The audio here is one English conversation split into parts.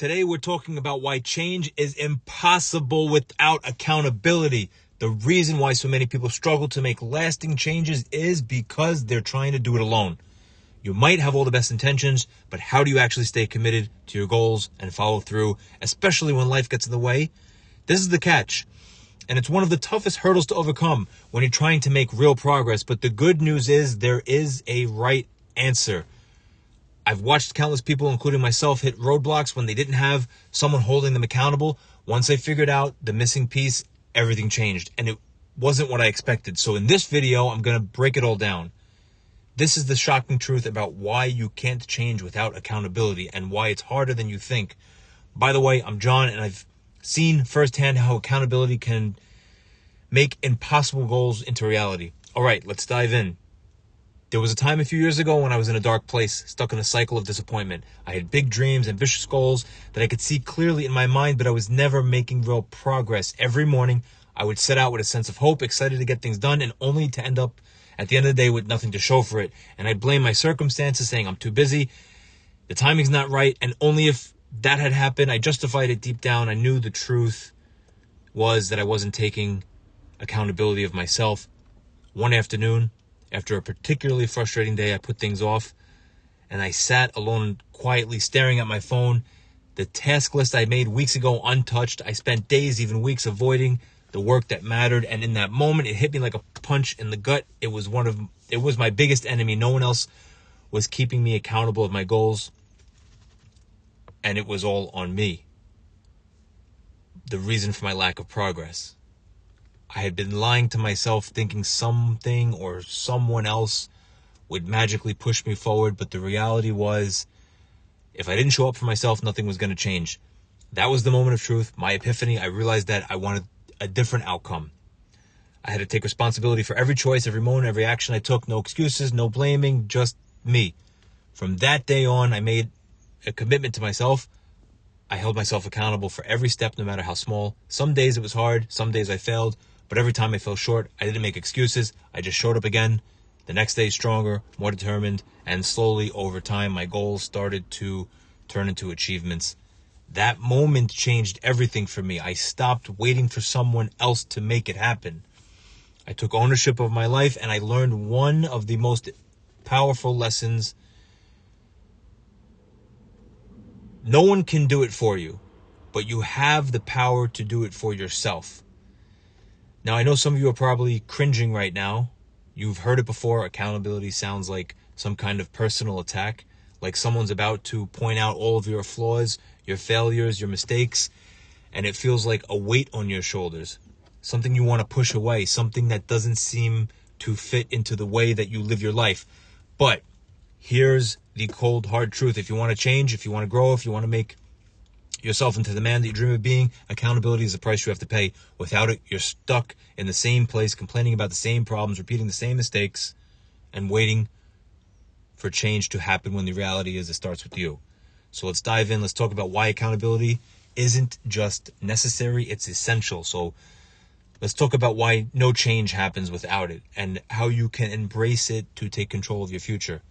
Today we're talking about why change is impossible without accountability. The reason why so many people struggle to make lasting changes is because they're trying to do it alone. You might have all the best intentions, but how do you actually stay committed to your goals and follow through, especially when life gets in the way? This is the catch. And it's one of the toughest hurdles to overcome when you're trying to make real progress. But the good news is there is a right answer. I've watched countless people, including myself, hit roadblocks when they didn't have someone holding them accountable. Once I figured out the missing piece, everything changed. And it wasn't what I expected. So in this video, I'm going to break it all down. This is the shocking truth about why you can't change without accountability and why it's harder than you think. By the way, I'm John, and I've seen firsthand how accountability can make impossible goals into reality. All right, let's dive in. There was a time a few years ago when I was in a dark place, stuck in a cycle of disappointment. I had big dreams, ambitious goals that I could see clearly in my mind, but I was never making real progress. Every morning, I would set out with a sense of hope, excited to get things done, and only to end up at the end of the day with nothing to show for it. And I'd blame my circumstances, saying I'm too busy, the timing's not right, and only if that had happened, I justified it deep down. I knew the truth was that I wasn't taking accountability of myself. One afternoon, after a particularly frustrating day, I put things off, and I sat alone quietly staring at my phone. The task list I made weeks ago untouched. I spent days, even weeks, avoiding the work that mattered, and in that moment, it hit me like a punch in the gut. It was my biggest enemy. No one else was keeping me accountable of my goals, and it was all on me. The reason for my lack of progress. I had been lying to myself, thinking something or someone else would magically push me forward, but the reality was, if I didn't show up for myself, nothing was going to change. That was the moment of truth, my epiphany. I realized that I wanted a different outcome. I had to take responsibility for every choice, every moment, every action I took. No excuses, no blaming, just me. From that day on, I made a commitment to myself. I held myself accountable for every step, no matter how small. Some days it was hard, some days I failed. But every time I fell short, I didn't make excuses. I just showed up again. The next day, stronger, more determined, and slowly over time, my goals started to turn into achievements. That moment changed everything for me. I stopped waiting for someone else to make it happen. I took ownership of my life, and I learned one of the most powerful lessons. No one can do it for you, but you have the power to do it for yourself. Now, I know some of you are probably cringing right now. You've heard it before. Accountability sounds like some kind of personal attack, like someone's about to point out all of your flaws, your failures, your mistakes, and it feels like a weight on your shoulders, something you want to push away, something that doesn't seem to fit into the way that you live your life. But here's the cold, hard truth. If you want to change, if you want to grow, if you want to make yourself into the man that you dream of being, accountability is the price you have to pay. Without it, you're stuck in the same place, complaining about the same problems, repeating the same mistakes, and waiting for change to happen when the reality is it starts with you. So let's dive in. Let's talk about why accountability isn't just necessary, it's essential. So let's talk about why no change happens without it and how you can embrace it to take control of your future.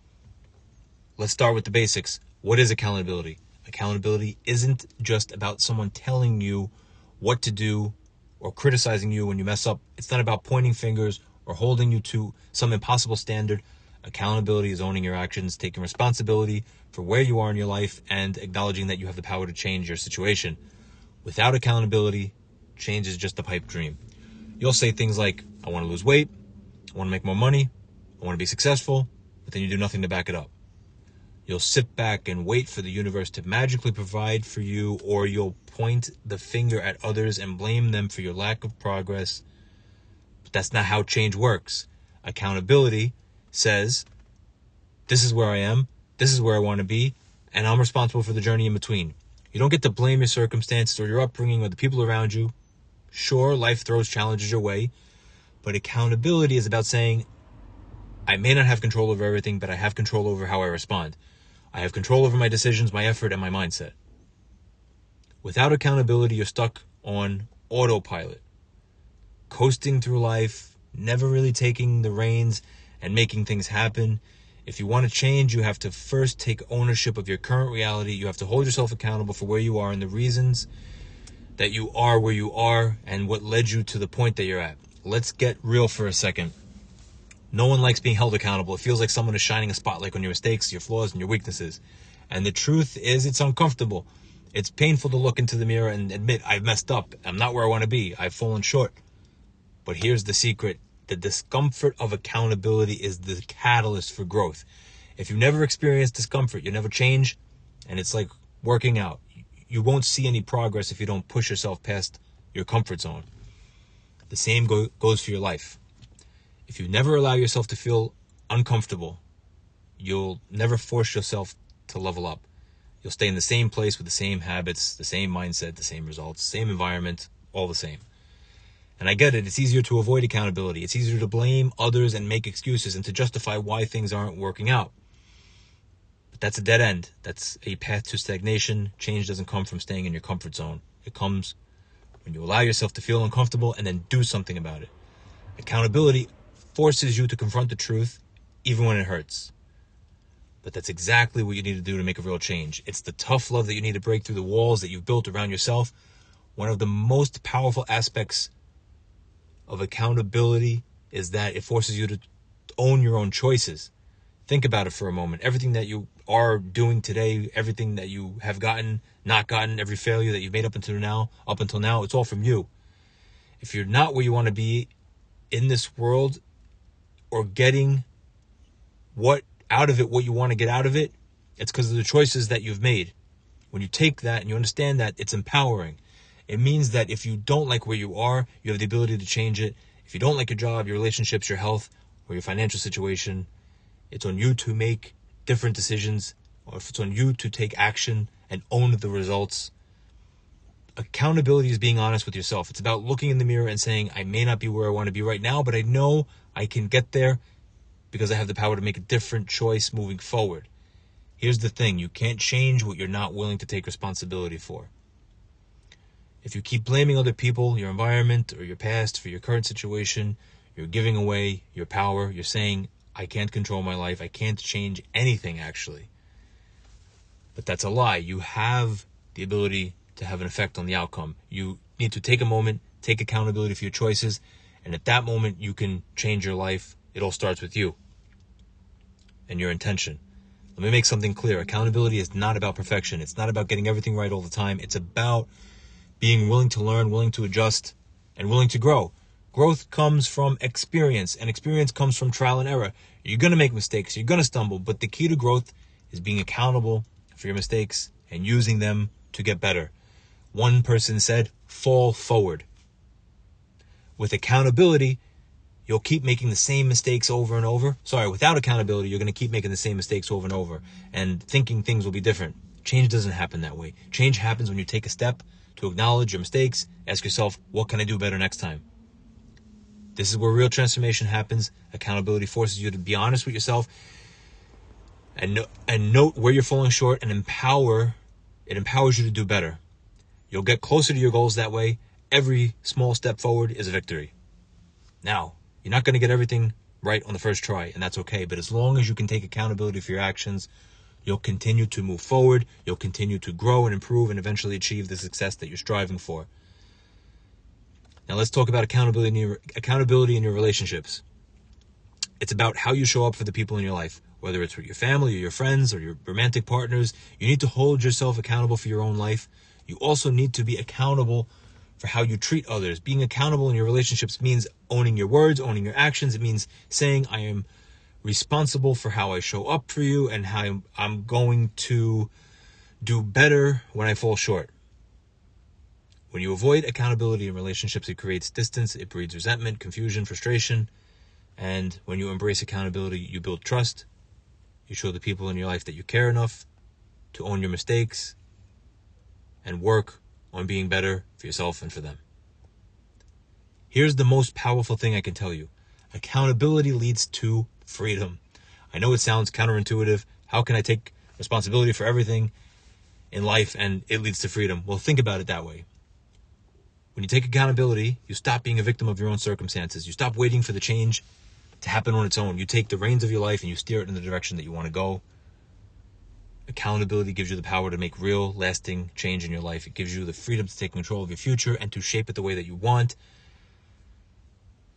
Let's start with the basics. What is accountability? Accountability isn't just about someone telling you what to do or criticizing you when you mess up. It's not about pointing fingers or holding you to some impossible standard. Accountability is owning your actions, taking responsibility for where you are in your life, and acknowledging that you have the power to change your situation. Without accountability, change is just a pipe dream. You'll say things like, I want to lose weight, I want to make more money, I want to be successful, but then you do nothing to back it up. You'll sit back and wait for the universe to magically provide for you, or you'll point the finger at others and blame them for your lack of progress. But that's not how change works. Accountability says, this is where I am, this is where I want to be, and I'm responsible for the journey in between. You don't get to blame your circumstances or your upbringing or the people around you. Sure, life throws challenges your way, but accountability is about saying, I may not have control over everything, but I have control over how I respond. I have control over my decisions, my effort, and my mindset. Without accountability, you're stuck on autopilot, coasting through life, never really taking the reins and making things happen. If you want to change, you have to first take ownership of your current reality. You have to hold yourself accountable for where you are and the reasons that you are where you are and what led you to the point that you're at. Let's get real for a second. No one likes being held accountable. It feels like someone is shining a spotlight on your mistakes, your flaws, and your weaknesses. And the truth is, it's uncomfortable. It's painful to look into the mirror and admit, I've messed up. I'm not where I want to be. I've fallen short. But here's the secret. The discomfort of accountability is the catalyst for growth. If you never experience discomfort, you never change. And it's like working out. You won't see any progress if you don't push yourself past your comfort zone. The same goes for your life. If you never allow yourself to feel uncomfortable, you'll never force yourself to level up. You'll stay in the same place with the same habits, the same mindset, the same results, same environment, all the same. And I get it. It's easier to avoid accountability. It's easier to blame others and make excuses and to justify why things aren't working out. But that's a dead end. That's a path to stagnation. Change doesn't come from staying in your comfort zone. It comes when you allow yourself to feel uncomfortable and then do something about it. Accountability forces you to confront the truth, even when it hurts. But that's exactly what you need to do to make a real change. It's the tough love that you need to break through the walls that you've built around yourself. One of the most powerful aspects of accountability is that it forces you to own your own choices. Think about it for a moment. Everything that you are doing today, everything that you have gotten, not gotten, every failure that you've made up until now, it's all from you. If you're not where you want to be in this world or getting what you want to get out of it, it's because of the choices that you've made. When you take that and you understand that, it's empowering. It means that if you don't like where you are, you have the ability to change it. If you don't like your job, your relationships, your health, or your financial situation, it's on you to make different decisions, or if it's on you to take action and own the results. Accountability is being honest with yourself. It's about looking in the mirror and saying, I may not be where I want to be right now, but I know I can get there because I have the power to make a different choice moving forward. Here's the thing. You can't change what you're not willing to take responsibility for. If you keep blaming other people, your environment, or your past for your current situation, you're giving away your power. You're saying, I can't control my life. I can't change anything, actually. But that's a lie. You have the ability to have an effect on the outcome. You need to take a moment, take accountability for your choices, and at that moment, you can change your life. It all starts with you and your intention. Let me make something clear. Accountability is not about perfection. It's not about getting everything right all the time. It's about being willing to learn, willing to adjust, and willing to grow. Growth comes from experience, and experience comes from trial and error. You're going to make mistakes. You're going to stumble, but the key to growth is being accountable for your mistakes and using them to get better. One person said, fall forward. With accountability, you'll keep making the same mistakes over and over. Without accountability, you're going to keep making the same mistakes over and over and thinking things will be different. Change doesn't happen that way. Change happens when you take a step to acknowledge your mistakes, ask yourself, what can I do better next time? This is where real transformation happens. Accountability forces you to be honest with yourself and note where you're falling short and it empowers you to do better. You'll get closer to your goals that way. Every small step forward is a victory. Now, you're not going to get everything right on the first try, and that's okay. But as long as you can take accountability for your actions, you'll continue to move forward. You'll continue to grow and improve and eventually achieve the success that you're striving for. Now let's talk about accountability in your relationships. It's about how you show up for the people in your life, whether it's with your family or your friends or your romantic partners. You need to hold yourself accountable for your own life. You also need to be accountable for how you treat others. Being accountable in your relationships means owning your words, owning your actions. It means saying, I am responsible for how I show up for you and how I'm going to do better when I fall short. When you avoid accountability in relationships, it creates distance, it breeds resentment, confusion, frustration. And when you embrace accountability, you build trust. You show the people in your life that you care enough to own your mistakes and work on being better for yourself and for them. Here's the most powerful thing I can tell you. Accountability leads to freedom. I know it sounds counterintuitive. How can I take responsibility for everything in life and it leads to freedom? Well, think about it that way. When you take accountability, you stop being a victim of your own circumstances. You stop waiting for the change to happen on its own. You take the reins of your life and you steer it in the direction that you want to go. Accountability gives you the power to make real, lasting change in your life. It gives you the freedom to take control of your future and to shape it the way that you want.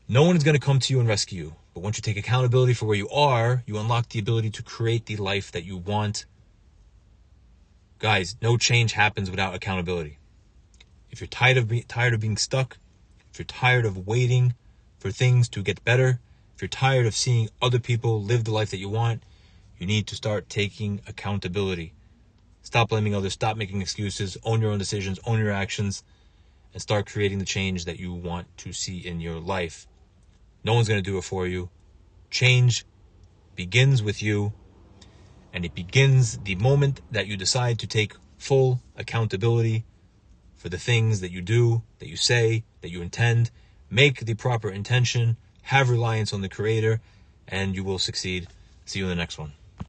No one is going to come to you and rescue you. But once you take accountability for where you are, you unlock the ability to create the life that you want. Guys, no change happens without accountability. If you're tired of being stuck, if you're tired of waiting for things to get better, if you're tired of seeing other people live the life that you want, you need to start taking accountability. Stop blaming others, stop making excuses, own your own decisions, own your actions, and start creating the change that you want to see in your life. No one's going to do it for you. Change begins with you, and it begins the moment that you decide to take full accountability for the things that you do, that you say, that you intend. Make the proper intention, have reliance on the Creator, and you will succeed. See you in the next one.